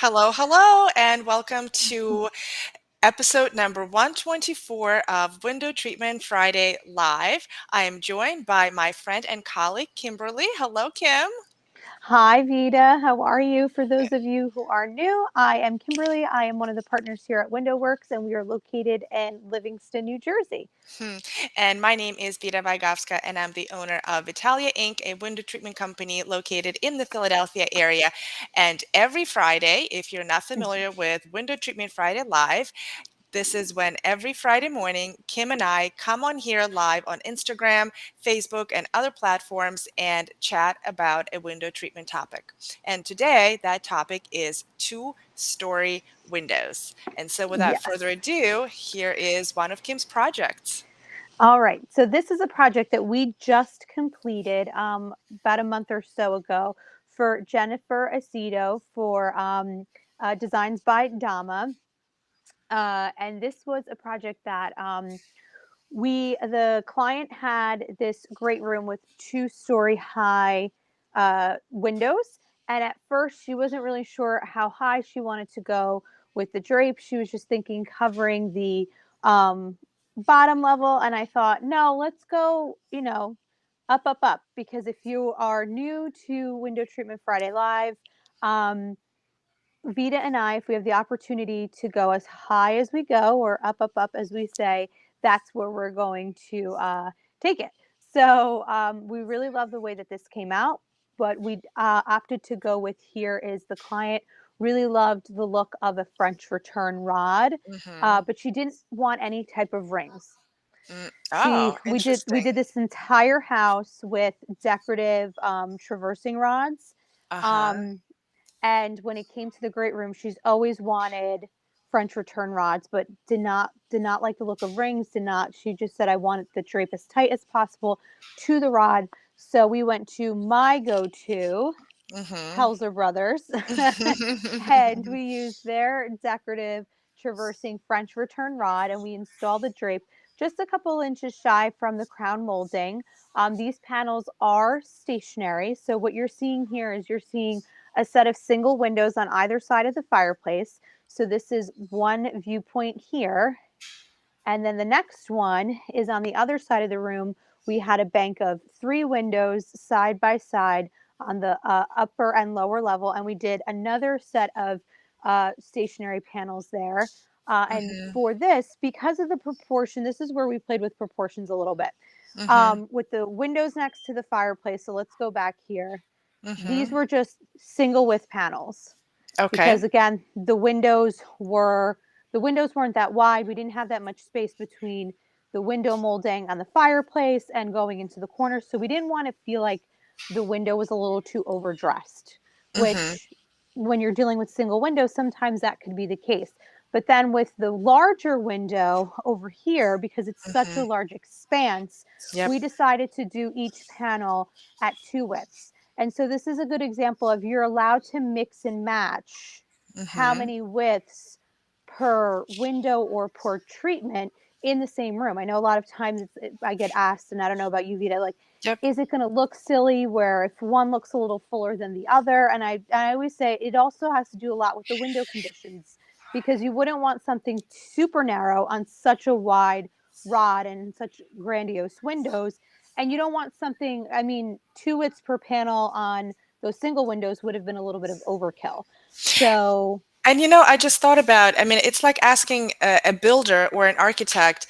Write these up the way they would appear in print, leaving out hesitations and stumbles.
Hello, hello, and welcome to episode number 124 of Window Treatment Friday Live. I am joined by my friend and colleague, Kimberly. Hello, Kim. Hi, Vida. How are you? For those of you who are new, I am Kimberly. I am one of the partners here at WindowWorks, and we are located in Livingston, New Jersey. Hmm. And my name is Vita Vygovska, and I'm the owner of Vitalia Inc., a window treatment company located in the Philadelphia area. And every Friday, if you're not familiar with Window Treatment Friday Live, this is when every Friday morning, Kim and I come on here live on Instagram, Facebook, and other platforms and chat about a window treatment topic. And today, that topic is two-story windows. And so, without further Yes. ado, here is one of Kim's projects. All right. So, this is a project that we just completed about a month or so ago for Jennifer Aceto for Designs by Dama. And this was a project that the client had this great room with two-story high windows, and at first she wasn't really sure how high she wanted to go with the drape. She was just thinking covering the um, bottom level, and I thought, no, let's go, up, up, up, because if you are new to Window Treatment Friday Live, um, Vita and I, if we have the opportunity to go as high as we go or up, up as we say, that's where we're going to take it. So we really love the way that this came out, but we opted to go with here is the client really loved the look of a French return rod, Hmm. but she didn't want any type of rings. Oh, We did interesting. this entire house with decorative traversing rods. Uh-huh. Um, and when it came to the great room, she's always wanted French return rods, but did not like the look of rings. Did not. She just said, "I want the drape as tight as possible to the rod." So we went to my go-to, Hmm. Helzer Brothers, and we used their decorative traversing French return rod, and we installed the drape just a couple inches shy from the crown molding. These panels are stationary, so what you're seeing here is you're seeing a set of single windows on either side of the fireplace. So this is one viewpoint here, and then the next one is on the other side of the room. We had a bank of three windows side by side on the upper and lower level, and we did another set of stationary panels there. And Hmm. for this, because of the proportion, this is where we played with proportions a little bit. Hmm. With the windows next to the fireplace, so let's go back here. These Hmm. were just single width panels Okay. because again, the windows weren't that wide. We didn't have that much space between the window molding on the fireplace and going into the corner. So we didn't want to feel like the window was a little too overdressed, Hmm. which when you're dealing with single windows, sometimes that could be the case. But then with the larger window over here, because it's such Hmm. a large expanse, Yep. we decided to do each panel at two widths. And so this is a good example of you're allowed to mix and match how Hmm. many widths per window or per treatment in the same room. I know a lot of times I get asked, and I don't know about you, Vita, like, Yep. is it going to look silly where if one looks a little fuller than the other? And I always say it also has to do a lot with the window conditions because you wouldn't want something super narrow on such a wide rod and such grandiose windows. And you don't want something, I mean, two widths per panel on those single windows would have been a little bit of overkill. So, And I just thought about, I mean, it's like asking a builder or an architect,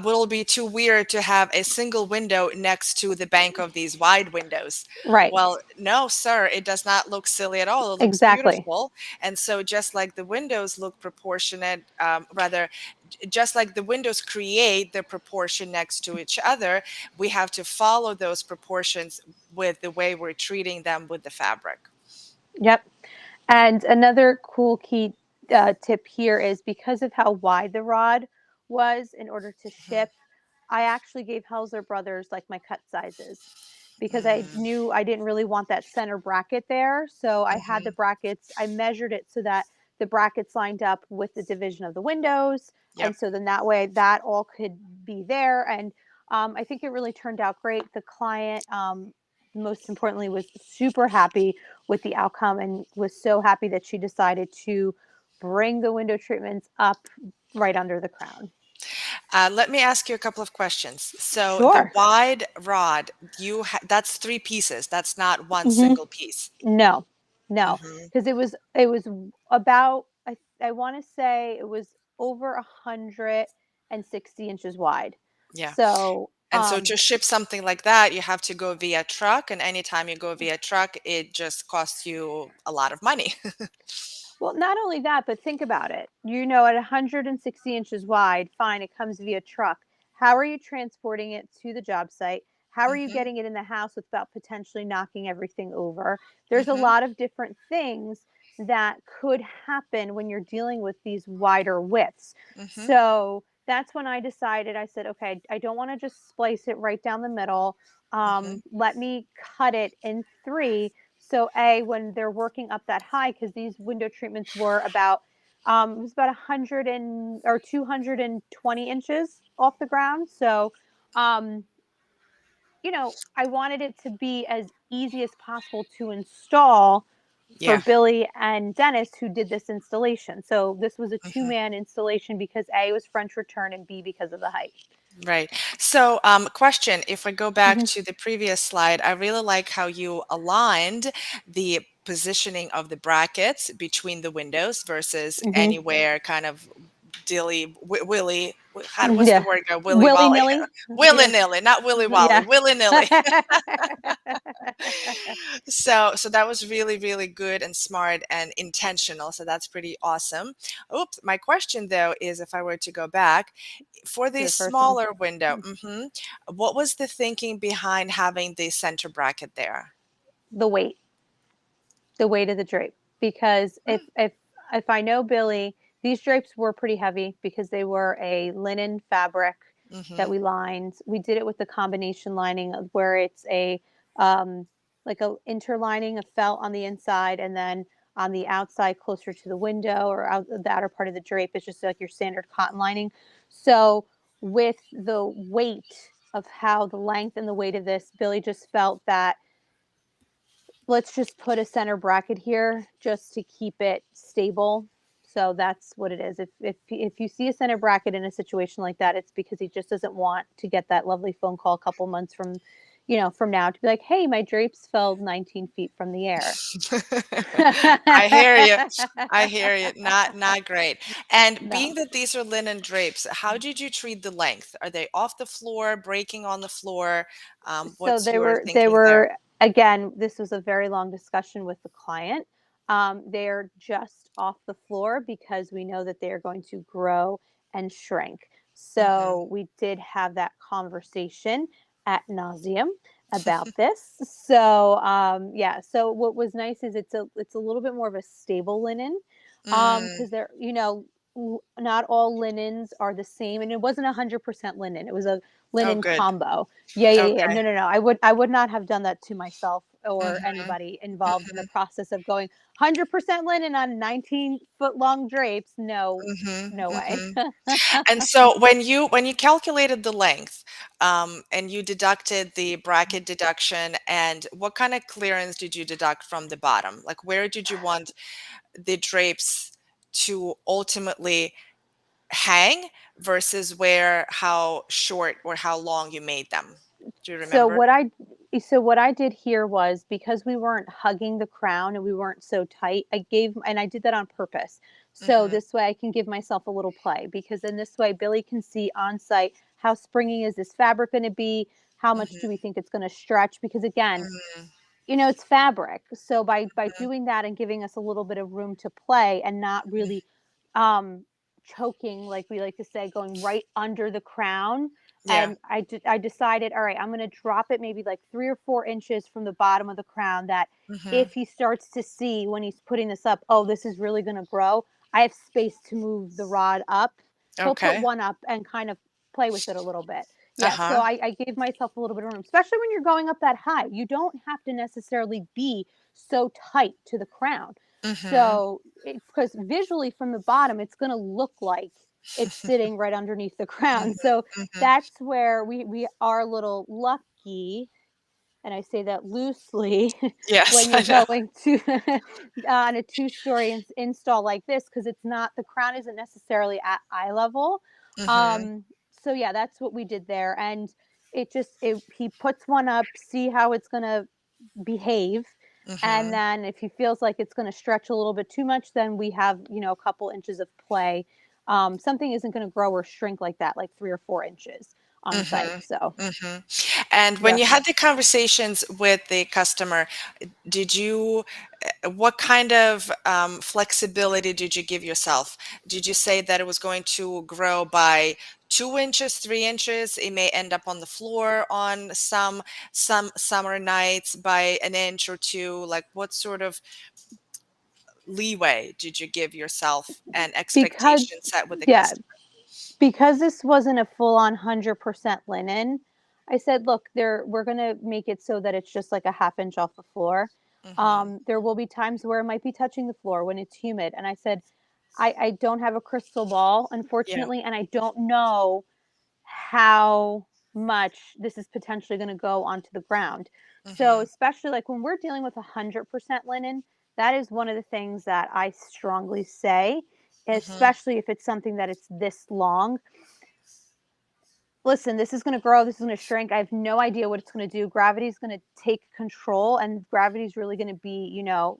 will it be too weird to have a single window next to the bank of these wide windows? right, Well, no, sir, it does not look silly at all. It looks exactly. beautiful. And so, just like the windows look proportionate, rather, just like the windows create the proportion next to each other, we have to follow those proportions with the way we're treating them with the fabric. Yep. And another cool key tip here is because of how wide the rod was in order to Mhm. ship, I actually gave Helzer Brothers like my cut sizes because I Mm, knew I didn't really want that center bracket there. So I had the mhm. brackets, I measured it so that the brackets lined up with the division of the windows. Yep. And so then that way that all could be there. And I think it really turned out great. The client most importantly, was super happy with the outcome and was so happy that she decided to bring the window treatments up right under the crown. Let me ask you a couple of questions. So the Sure. wide rod, that's three pieces. That's not one Hmm. single piece. No, no, Hmm. because it was about I want to say it was over 160 inches wide. Yeah. So And so to ship something like that, you have to go via truck, and anytime you go via truck, it just costs you a lot of money. well, not only that, but think about it. At 160 inches wide, fine, it comes via truck. How are you transporting it to the job site? How are you Hmm. getting it in the house without potentially knocking everything over? There's a Hmm. lot of different things that could happen when you're dealing with these wider widths. Hmm. So that's when I decided, I said, okay, I don't want to just splice it right down the middle. Hmm. Let me cut it in three so when they're working up that high, because these window treatments were about it was about 100 or 220 inches off the ground. So um, I wanted it to be as easy as possible to install for Yeah. Billy and Dennis, who did this installation. So this was a Hmm. two-man installation because A, it was French return, and B, because of the height. Right. So, question, if I go back Mhm, to the previous slide, I really like how you aligned the positioning of the brackets between the windows versus mhm. anywhere kind of willy, what's the Yeah. word go? Willy Willy wally. nilly. Willy Yeah. nilly, not willy wally, Yeah. willy nilly. So that was really, really good and smart and intentional. So that's pretty awesome. Oops, my question though is if I were to go back for To the the first one. smaller window, what was the thinking behind having the center bracket there? The weight. The weight of the drape, because if I know Billy, these drapes were pretty heavy because they were a linen fabric that Mm-hmm. we lined. We did it with the combination lining of where it's a um, like a interlining of felt on the inside, and then on the outside closer to the window or out the outer part of the drape, it's just like your standard cotton lining. So with the weight of how the length and the weight of this, Billy just felt that let's just put a center bracket here just to keep it stable. So that's what it is. If you see a center bracket in a situation like that, it's because he just doesn't want to get that lovely phone call a couple months from now to be like, "Hey, my drapes fell 19 feet from the air." I hear you. I hear you. Not great. And being No. that these are linen drapes, how did you treat the length? Are they off the floor, breaking on the floor? So What's they your were they thinking there? were again, this was a very long discussion with the client. They're just off the floor because we know that they are going to grow and shrink. Hmm. So we did have that conversation at nauseum about this. So yeah, so what was nice is it's a little bit more of a stable linen, Mm. because not all linens are the same, and it wasn't 100% linen. It was a Oh, linen good. combo. Yeah, yeah, yeah. Okay. No, no, no. I would not have done that to myself or Hmm. anybody involved in the Hmm. process of going 100% linen on 19-foot long drapes. No, Hmm. no way. Hmm. And so when you calculated the length, and you deducted the bracket deduction, and what kind of clearance did you deduct from the bottom? Like where did you want the drapes to ultimately hang versus how short or how long you made them? Do you So remember? what I so what I did here was, because we weren't hugging the crown and we weren't so tight, I did that on purpose. So Mhm, this way I can give myself a little play, because in this way Billy can see on site how springy is this fabric going to be, how much do we mhm, think it's going to stretch, because again, mm, it's fabric. So by mhm, doing that and giving us a little bit of room to play and not really um choking, like we like to say, going right under the crown. yeah, And I decided, all right, I'm going to drop it maybe like 3 or 4 inches from the bottom of the crown, that mhm, if he starts to see when he's putting this up, oh, this is really going to grow, I have space to move the rod up. He'll put okay, one up and kind of play with it a little bit. Yeah, so uh-huh, I gave myself a little bit of room, especially when you're going up that high. You don't have to necessarily be so tight to the crown. mhm, So, because visually from the bottom, it's going to look like it's sitting right underneath the mhm, crown. So mhm, that's where we are a little lucky and I say that loosely Yes, when I you're know. going to on a two-story install like this, because it's not the crown isn't necessarily at eye level. Mhm, Um, so yeah, that's what we did there, and he puts one up, see how it's gonna behave, and mhm. then if he feels like it's gonna stretch a little bit too much, then we have, a couple inches of play. Something isn't gonna grow or shrink like that, like 3 or 4 inches on site, Mhm, so mhm. And when yeah. you had the conversations with the customer, did you what kind of, flexibility did you give yourself? Did you say that it was going to grow by 2 inches, 3 inches? It may end up on the floor on some summer nights by an inch or 2. Like, what sort of leeway did you give yourself and Because expectations set with the yeah, customer? because this wasn't a full-on 100% linen, I said, "Look, we're gonna make it so that it's just like a half inch off the floor. Mhm. There will be times where it might be touching the floor when it's humid," and I said, I don't have a crystal ball, Yeah. unfortunately, and I don't know how much this is potentially gonna go onto the ground. So, Mhm. especially, like, when we're dealing with 100% linen, that is one of the things that I strongly say, Mhm. especially if it's something that it's this long. Listen, this is gonna grow, this is gonna shrink, I have no idea what it's gonna do. Gravity is gonna take control, and gravity is really gonna be,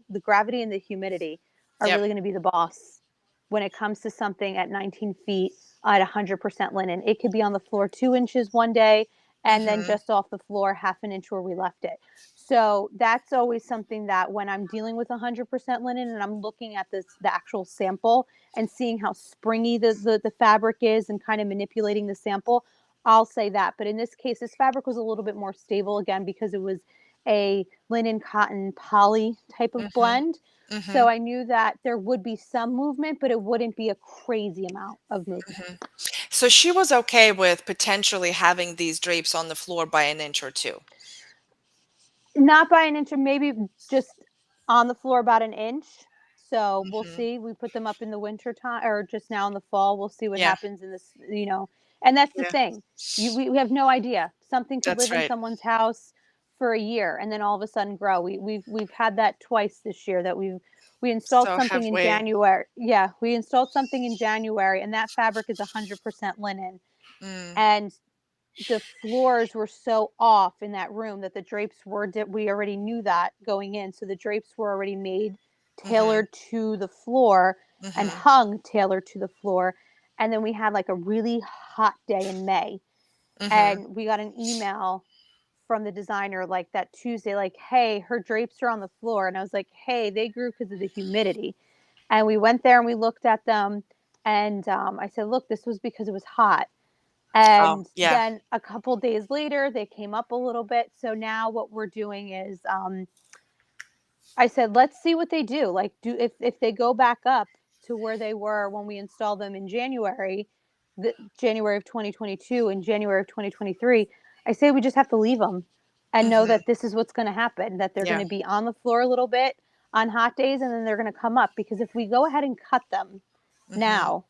the gravity and the humidity are Yep. really gonna be the boss when it comes to something at 19 feet at 100% linen. It could be on the floor 2 inches one day and then Mhm. just off the floor half an inch where we left it. So that's always something that when I'm dealing with 100% linen and I'm looking at the actual sample and seeing how springy the fabric is and kind of manipulating the sample, I'll say that. But in this case, this fabric was a little bit more stable again because it was a linen cotton poly type of Mhm. blend. So Mhm. I knew that there would be some movement, but it wouldn't be a crazy amount of movement. Mhm. So she was okay with potentially having these drapes on the floor by an inch or 2? Not by an inch, or maybe just on the floor about an inch. So we'll Mhm. see. We put them up in the winter time or just now in the fall. We'll see what Yeah. happens in this. And that's the Yeah. thing. We have no idea. Something could That's live in right. someone's house for a year and then all of a sudden grow. We've had that twice this year that we installed So something have in we. January. Yeah, we installed something in January and that fabric is 100% linen. Mm. And the floors were so off in that room that the drapes we already knew that going in, so the drapes were already made Mhm. tailored to the floor and Mhm. hung tailored to the floor. And then we had like a really hot day in May Mhm. and we got an email from the designer like that Tuesday, like, hey, her drapes are on the floor. And I was like, hey, they grew because of the humidity. And we went there and we looked at them, and I said, look, this was because it was hot. Oh, And yeah. then a couple days later, they came up a little bit. So now what we're doing is, I said, let's see what they do. Like, do if they go back up to where they were when we installed them in January, the January of 2022 and January of 2023. I say we just have to leave them and know Mhm. that this is what's going to happen. That they're going Yeah. to be on the floor a little bit on hot days, and then they're going to come up. Because if we go ahead and cut them Mhm. now,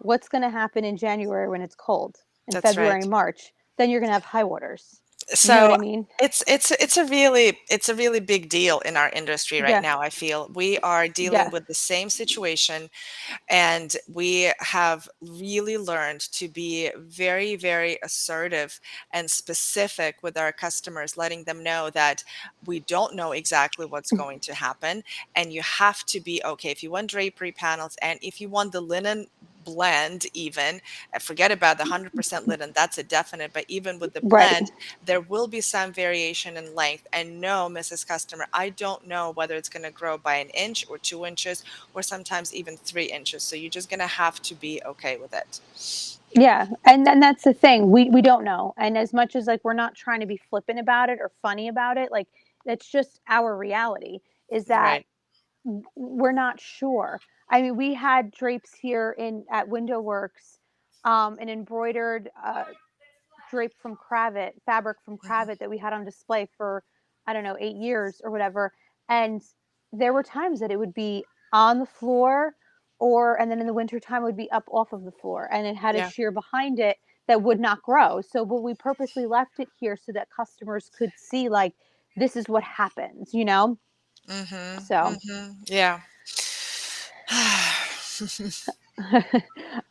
what's going to happen in January when it's cold? In That's February, right. March, then you're going to have high waters. You know what So I mean? it's a really big deal in our industry right Yeah. now, I feel. We are dealing Yeah. with the same situation. And we have really learned to be very, very assertive and specific with our customers, letting them know that we don't know exactly what's going to happen. And you have to be okay. If you want drapery panels and if you want the linen blend, even forget about the 100% linen, that's a definite. But even with the Right. blend, there will be some variation in length. And no, Mrs. Customer, I don't know whether it's going to grow by an inch or 2 inches or sometimes even 3 inches. So you're just going to have to be okay with it. Yeah, and then that's the thing. We don't know. And as much as like we're not trying to be flippant about it or funny about it, like that's just our reality is that Right. we're not sure. I mean, we had drapes here in at Window Works, an embroidered drape from Kravet, fabric from Mhm. Kravet that we had on display for, I don't know, 8 years or whatever. And there were times that it would be on the floor, and then in the wintertime it would be up off of the floor and it had a Yeah. sheer behind it that would not grow. So, but we purposely left it here so that customers could see, like, this is what happens, you know? Mhm, So, mhm, yeah.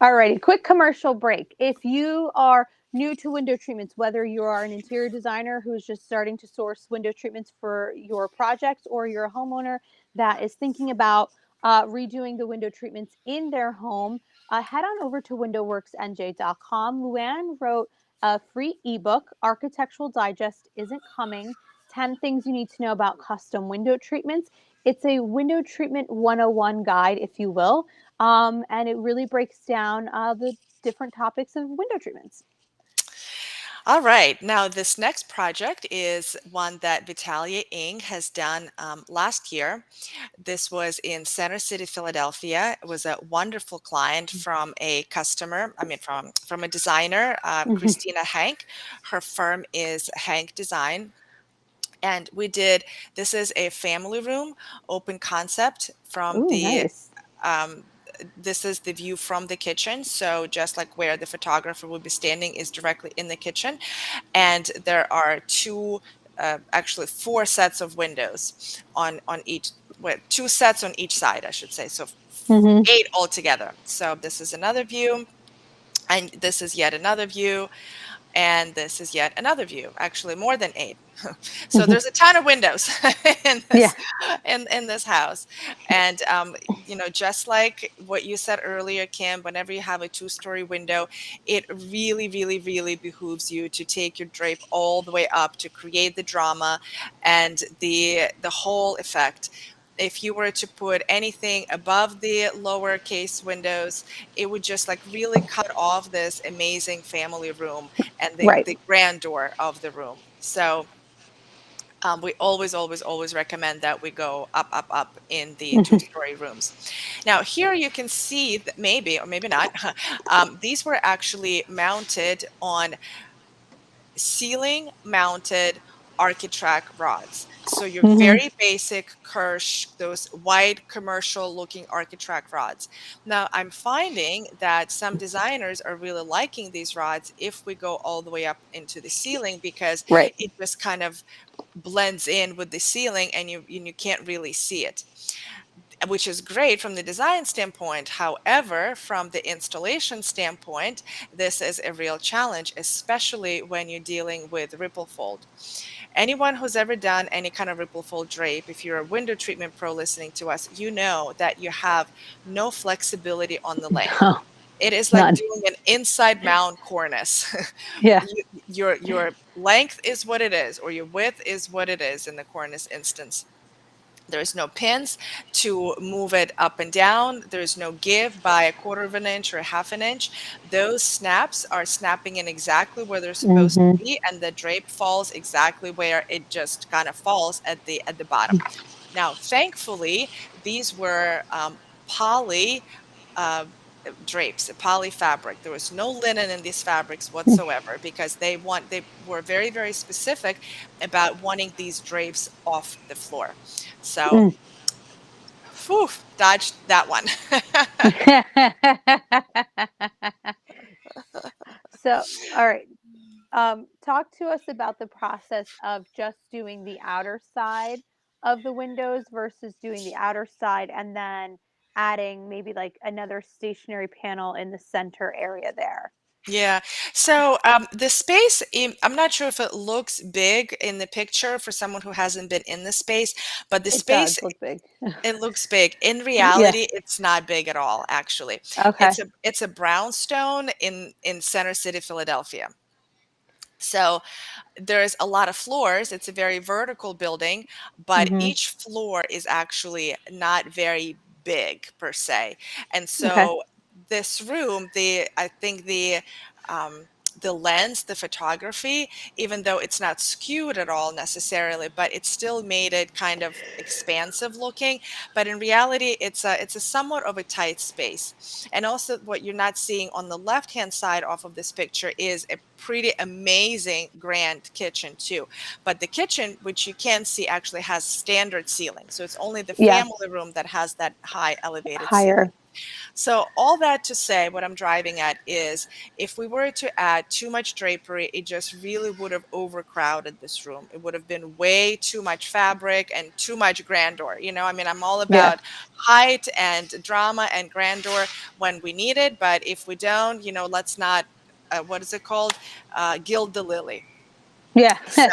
alrighty, quick commercial break. If you are new to window treatments, whether you are an interior designer who's just starting to source window treatments for your projects, or you're a homeowner that is thinking about redoing the window treatments in their home, head on over to windowworksnj.com. Luann wrote a free ebook, Architectural Digest Isn't Coming: 10 Things You Need to Know About Custom Window Treatments. It's a window treatment 101 guide, if you will, and it really breaks down the different topics of window treatments. All right. Now, this next project is one that Vitalia Inc. has done last year. This was in Center City, Philadelphia. It was a wonderful client from a customer, I mean, from a designer, Hmm. Christina Hank. Her firm is Hank Design. And we did, this is a family room, open concept from Ooh, the nice. um, this is the view from the kitchen. So just like where the photographer would be standing is directly in the kitchen. And there are actually four sets of windows on each, well, two sets on each side, I should say. So Hmm. eight altogether. So this is another view, and this is yet another view, and this is yet another view, actually more than eight. So Hmm. there's a ton of windows in Yeah. this in this house. And just like what you said earlier, Kim, whenever you have a two-story window, it really, really, really behooves you to take your drape all the way up to create the drama and the whole effect. If you were to put anything above the lowercase windows, it would just like really cut off this amazing family room and Right. the grandeur of the room. So we always, always, always recommend that we go up, up, up in the Hmm. two-story rooms. Now, here you can see that maybe, or maybe not, these were actually mounted on ceiling mounted Architrack rods. So your Hmm. very basic Kirsch, those wide commercial looking Architrack rods. Now I'm finding that some designers are really liking these rods if we go all the way up into the ceiling, because Right. it just kind of blends in with the ceiling and you can't really see it, which is great from the design standpoint. However, from the installation standpoint, this is a real challenge, especially when you're dealing with ripple fold. Anyone who's ever done any kind of ripple fold drape, if you're a window treatment pro listening to us, you know that you have no flexibility on the length. No, It is like none. doing an inside mount cornice. Yeah. Your length is what it is, or your width is what it is in the cornice instance. There's no pins to move it up and down. There's no give by a quarter of an inch or a half an inch. Those snaps are snapping in exactly where they're supposed to Hmm. be, and the drape falls exactly where it just kind of falls at the bottom. Now, thankfully, these were poly uh, drapes, poly fabric. There was no linen in these fabrics whatsoever, because they were very, very specific about wanting these drapes off the floor. So, Mm. whew, dodged that one. So, all right. Talk to us about the process of just doing the outer side of the windows versus doing the outer side and then adding maybe like another stationary panel in the center area there. Yeah. So the space, I'm not sure if it looks big in the picture for someone who hasn't been in the space, but the It space, does look big. it looks big. In Yeah. reality, it's not big at all, actually. Okay. It's a brownstone in Center City, Philadelphia. So there's a lot of floors. It's a very vertical building, but Hmm. each floor is actually not very big per se. And Okay. so this room, I think the lens, the photography, even though it's not skewed at all necessarily, but it still made it kind of expansive looking. But in reality, it's a somewhat of a tight space. And also, what you're not seeing on the left hand side off of this picture is a pretty amazing grand kitchen too. But the kitchen, which you can see, actually has standard ceiling. So it's only the Yeah. family room that has that high elevated ceiling. Higher. So all that to say, what I'm driving at is if we were to add too much drapery, it just really would have overcrowded this room. It would have been way too much fabric and too much grandeur. I mean, I'm all Yeah. about height and drama and grandeur when we need it, but if we don't, let's not, what is it called? Gild the lily. Yeah. So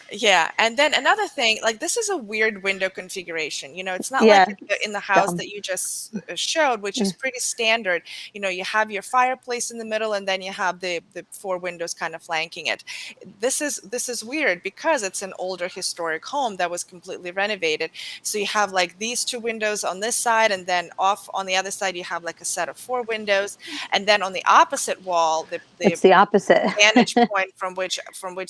yeah, and then another thing, like this is a weird window configuration. It's not like Yeah. in the It's house dumb. that you just showed, which is Mm. pretty standard. You have your fireplace in the middle, and then you have the four windows kind of flanking it. This is weird because it's an older historic home that was completely renovated. So you have like these two windows on this side, and then off on the other side you have like a set of four windows, and then on the opposite wall, the It's the opposite. vantage point from which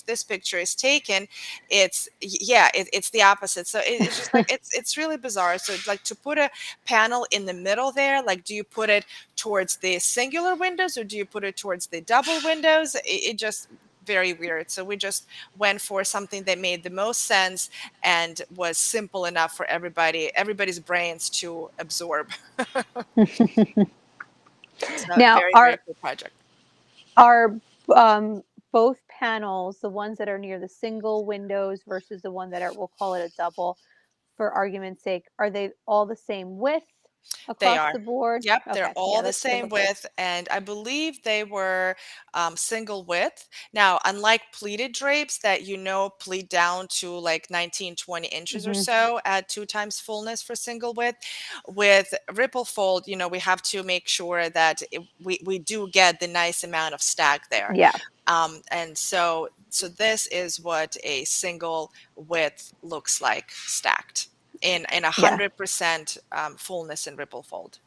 this picture is taken, it's the opposite. So it's just like it's really bizarre. So like to put a panel in the middle there, like do you put it towards the singular windows or do you put it towards the double windows? It just very weird. So we just went for something that made the most sense and was simple enough for everybody's brains to absorb. So Now, very, very are cool project. are both panels, the ones that are near the single windows versus the one that are, we'll call it a double, for argument's sake, are they all the same width They across are. the board? Yep, they're Okay, all yeah, the that's what it same looked like. width, and I believe they were single width. Now, unlike pleated drapes that pleat down to like 19, 20 inches or Hmm. so at 2 times fullness for single width, with ripple fold, we have to make sure that we do get the nice amount of stack there. Yeah, And so this is what a single width looks like stacked in a yeah, 100% fullness and ripple fold.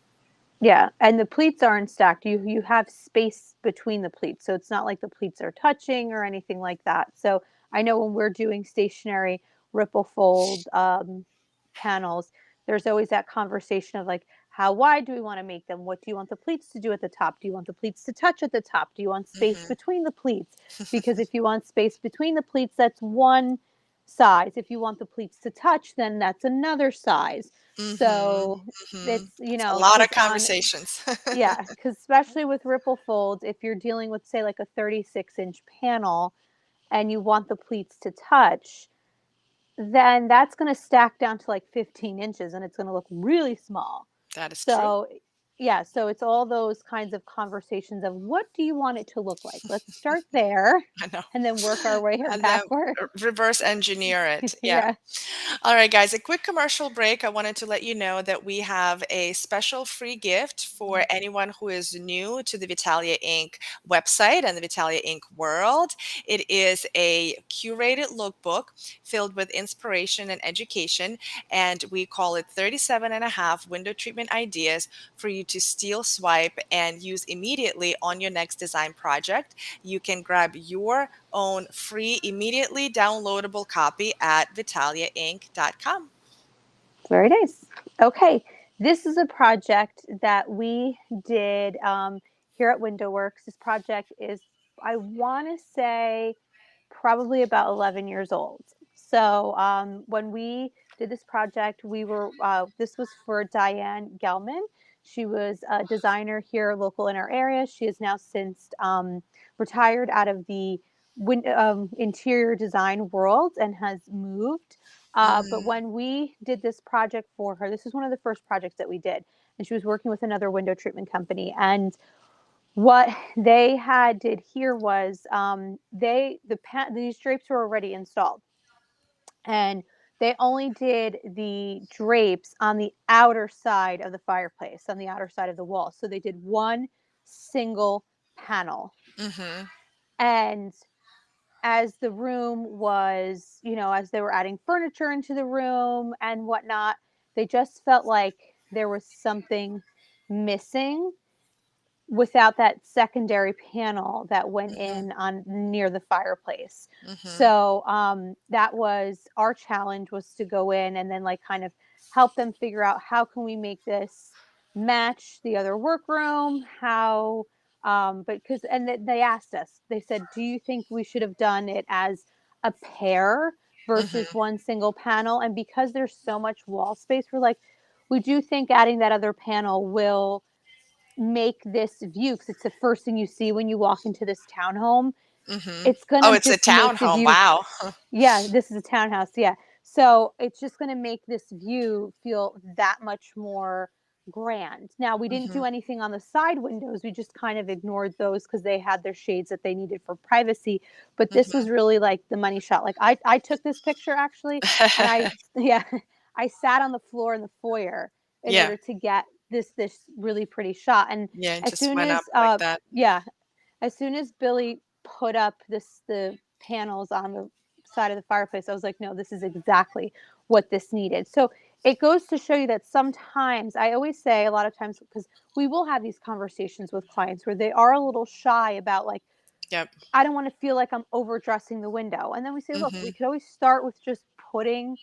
yeah. And the pleats aren't stacked. You have space between the pleats, so it's not like the pleats are touching or anything like that. So I know when we're doing stationary ripple fold panels, there's always that conversation of like, how wide do we want to make them? What do you want the pleats to do at the top? Do you want the pleats to touch at the top? Do you want space Hmm. between the pleats? Because if you want space between the pleats, that's one size. If you want the pleats to touch, then that's another size. Hmm. So Hmm. it's, It's a lot of because on, conversations. yeah, because especially with ripple folds, if you're dealing with, say, like a 36-inch panel and you want the pleats to touch, then that's gonna stack down to, like, 15 inches, and it's gonna look really small. That is true. So, yeah, so it's all those kinds of conversations of what do you want it to look like? Let's start there I know. and then work our way And then backward. reverse engineer it. Yeah. Yeah. All right, guys, a quick commercial break. I wanted to let you know that we have a special free gift for anyone who is new to the Vitalia Inc. website and the Vitalia Inc. world. It is a curated lookbook filled with inspiration and education, and we call it 37 and a half window treatment ideas for you to steal, swipe, and use immediately on your next design project. You can grab your own free, immediately downloadable copy at vitaliainc.com. Very nice. Okay, this is a project that we did here at WindowWorks. This project is, I want to say, probably about 11 years old. So when we did this project, this was for Diane Gelman. She was a designer here local in our area. She has now since retired out of the interior design world and has moved. But Mhm. when we did this project for her, this is one of the first projects that we did, and she was working with another window treatment company. And what they had did here was these drapes were already installed, and they only did the drapes on the outer side of the fireplace, on the outer side of the wall. So they did one single panel. Mhm. And as the room was, as they were adding furniture into the room and whatnot, they just felt like there was something missing without that secondary panel that went Mhm. in on near the fireplace. Mhm. So that was our challenge, was to go in and then like kind of help them figure out how can we make this match the other workroom, how but because and they asked us, they said, do you think we should have done it as a pair versus Mhm. one single panel? And because there's so much wall space, we're like, we do think adding that other panel will make this view, because it's the first thing you see when you walk into this townhome. Mhm. It's Oh, gonna it's a just make the townhome, view. wow. Yeah, this is a townhouse, yeah. So, it's just gonna make this view feel that much more grand. Now, we didn't Mhm, do anything on the side windows, we just kind of ignored those because they had their shades that they needed for privacy, but this was mhm. really, like, the money shot. Like, I took this picture actually, and I yeah, I sat on the floor in the foyer in Yeah, order to get this really pretty shot, and yeah, it as just soon went up as, like that. yeah, as soon as Billy put up the panels on the side of the fireplace, I was like, "No, this is exactly what this needed." So, it goes to show you that sometimes I always say a lot of times, because we will have these conversations with clients where they are a little shy about, like, Yep. "I don't wanna feel like I'm overdressing the window." And then we say, "Look, we Mhm, could always start with just putting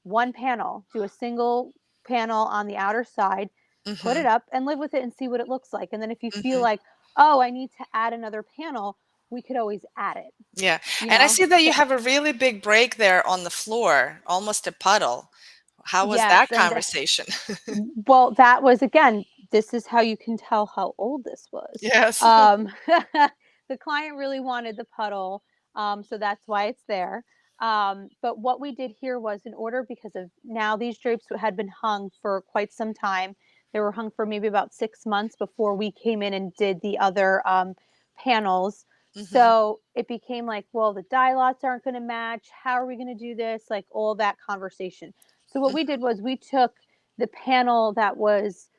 1 panel, do a single panel on the outer side, put it mhm, up, and live with it and see what it looks like. And then if you feel mhm. like, oh, I need to add another panel, we could always add it, Yeah, you and I know? see that you So, have a really big break there on the floor, almost a puddle. How was yes. that And conversation? well, that was, again, this is how you can tell how old this was. Yes. Um, the client really wanted the puddle, so that's why it's there. But what we did here was, in order, because of now these drapes had been hung for quite some time. They were hung for maybe about 6 months before we came in and did the other panels. Mhm, So it became like, well, the dye lots aren't going to match. How are we going to do this? Like, all that conversation. So what we mhm. did was we took the panel that was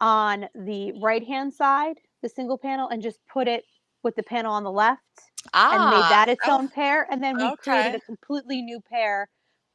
on the right-hand side, the single panel, and just put it with the panel on the left and made Ah, that its oh, own pair, and then we created okay. a completely new pair,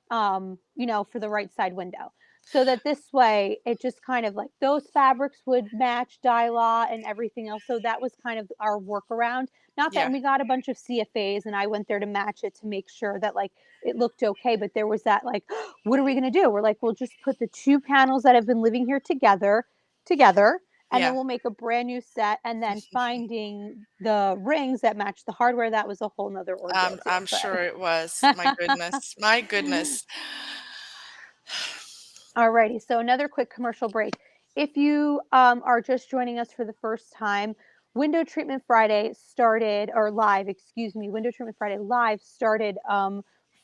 for the right side window. So that this way, it just kind of, like, those fabrics would match dye law and everything else. So that was kind of our workaround. Not that, Yeah. and we got a bunch of CFAs, and I went there to match it to make sure that, like, it looked okay. But there was that, like, what are we gonna do? We're like, we'll just put the two panels that have been living here together, and then Yeah. we'll make a brand new set. And then finding the rings that match the hardware, that was a whole nother ordeal too. I'm But sure it was. My goodness. My goodness. Alrighty, so another quick commercial break. If you are just joining us for the first time, Window Treatment Friday started, or live, excuse me, Window Treatment Friday live started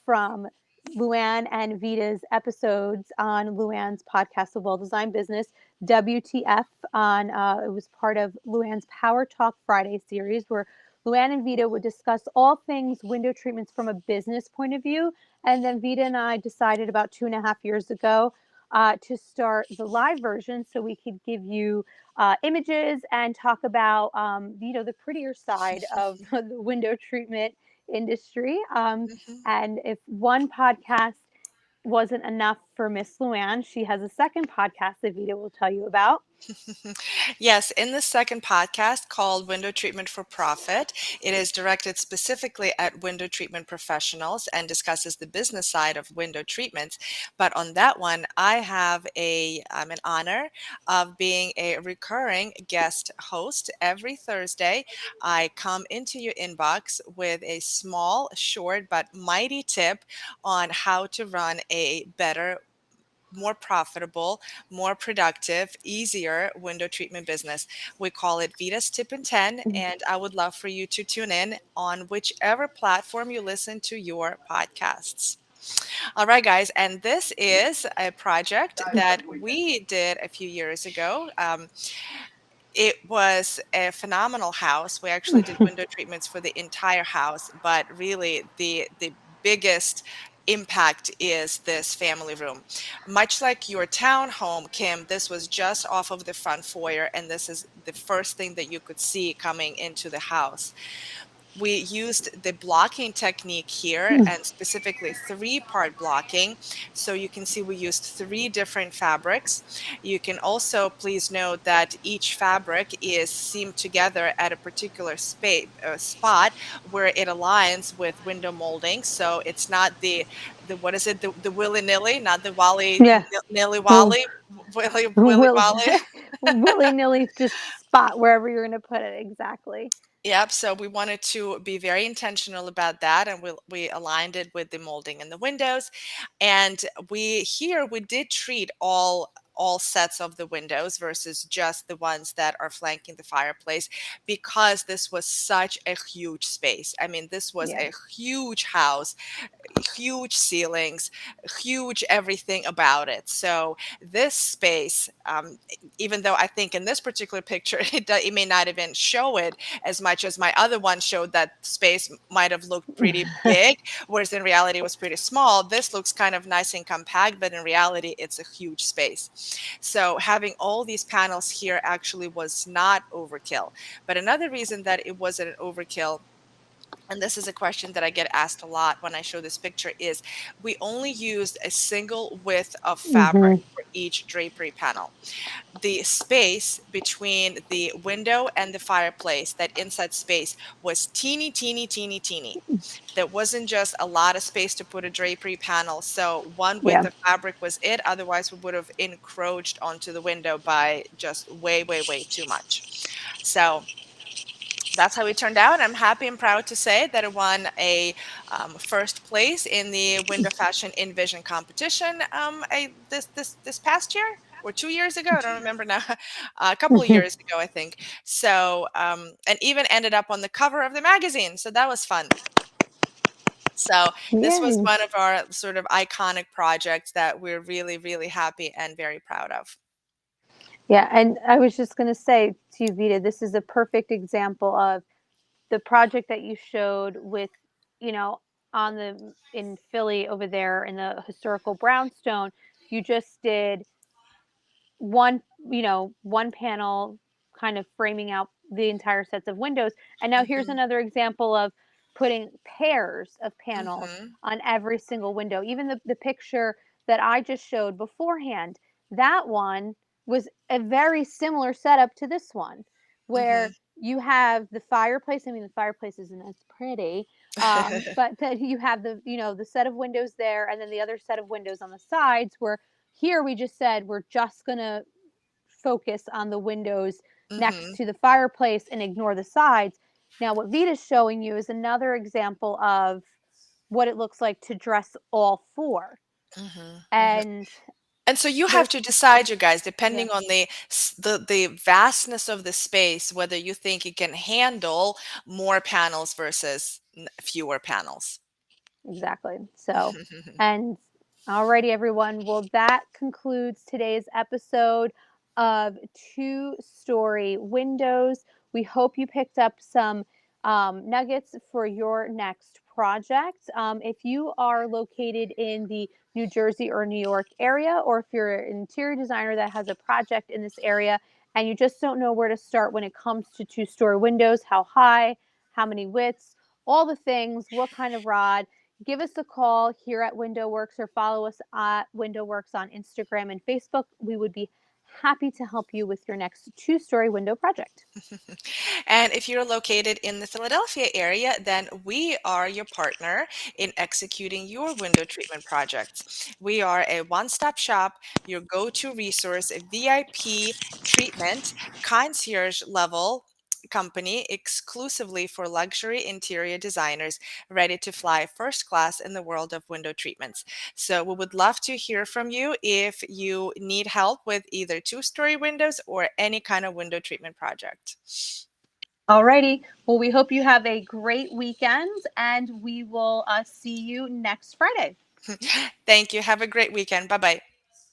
from Luann and Vita's episodes on Luann's podcast, The Well Designed Business, WTF. It was part of Luann's Power Talk Friday series, where Luann and Vita would discuss all things window treatments from a business point of view. And then Vita and I decided about 2.5 years ago to start the live version, so we could give you images and talk about the prettier side of the window treatment industry. Mhm. And if one podcast wasn't enough for Miss Luann, she has a second podcast that Vita will tell you about. Yes, in the second podcast called Window Treatment for Profit, it is directed specifically at window treatment professionals and discusses the business side of window treatments. But on that one, I'm an honor of being a recurring guest host. Every Thursday, I come into your inbox with a small, short, but mighty tip on how to run a better, more profitable, more productive, easier window treatment business. We call it Vita's Tip in 10, and I would love for you to tune in on whichever platform you listen to your podcasts. All right, guys, and this is a project that we did a few years ago. It was a phenomenal house. We actually did window treatments for the entire house, but really the biggest impact is this family room. Much like your townhome, Kim, this was just off of the front foyer, and this is the first thing that you could see coming into the house. We used the blocking technique here, and specifically three-part blocking. So you can see we used three different fabrics. You can also please note that each fabric is seamed together at a particular spot where it aligns with window molding. So it's not the what is it, the willy-nilly, not the wally Yeah. nilly Will wally, willy will wally. willy nilly just spot wherever you're going to put it exactly. Yep, so we wanted to be very intentional about that, and we aligned it with the molding in the windows. And we did treat all sets of the windows versus just the ones that are flanking the fireplace, because this was such a huge space. I mean, this was Yeah. a huge house, huge ceilings, huge everything about it. So this space, even though I think in this particular picture it may not even show it as much as my other one showed, that space might have looked pretty big, whereas in reality it was pretty small. This looks kind of nice and compact, but in reality it's a huge space. So having all these panels here actually was not overkill. But another reason that it wasn't an overkill, and this is a question that I get asked a lot when I show this picture, is we only used a single width of fabric Hmm. for each drapery panel. The space between the window and the fireplace, that inside space, was teeny, teeny, teeny, teeny. There wasn't just a lot of space to put a drapery panel. So one width Yeah. of fabric was it. Otherwise, we would have encroached onto the window by just way, way, way too much. So that's how it turned out. I'm happy and proud to say that it won a first place in the Window Fashion InVision competition this past year or 2 years ago. I don't remember now. A couple of years ago, I think. So and even ended up on the cover of the magazine. So that was fun. So this was Yay. one of our sort of iconic projects that we're really, really happy and very proud of. Yeah, and I was just going to say to you, Vita, this is a perfect example of the project that you showed with, you know, on the in Philly over there in the historical brownstone. You just did one, one panel kind of framing out the entire sets of windows. And now here's Hmm. another example of putting pairs of panels Hmm. on every single window. Even the picture that I just showed beforehand, that one was a very similar setup to this one, where Hmm. you have the fireplace. I mean, the fireplace isn't as pretty, but that you have the set of windows there, and then the other set of windows on the sides where here we just said we're just going to focus on the windows next Hmm. to the fireplace and ignore the sides. Now, what Vita's showing you is another example of what it looks like to dress all four. Hmm. Hmm. And And so you have there's, to decide, you guys, yeah, depending on the vastness of the space, whether you think it can handle more panels versus fewer panels. exactly. So, and alrighty, everyone. Well, that concludes today's episode of Two Story Windows. We hope you picked up some nuggets for your next project. If you are located in the New Jersey or New York area, or if you're an interior designer that has a project in this area and you just don't know where to start when it comes to two-story windows, how high, how many widths, all the things, what kind of rod, give us a call here at WindowWorks or follow us at WindowWorks on Instagram and Facebook. We would be happy to help you with your next two-story window project. And if you're located in the Philadelphia area, then we are your partner in executing your window treatment projects. We are a one-stop shop, your go-to resource, a VIP treatment, concierge level company exclusively for luxury interior designers ready to fly first class in the world of window treatments. So we would love to hear from you if you need help with either two-story windows or any kind of window treatment project. Alrighty. Well, we hope you have a great weekend and we will see you next Friday. Thank you. Have a great weekend. Bye bye.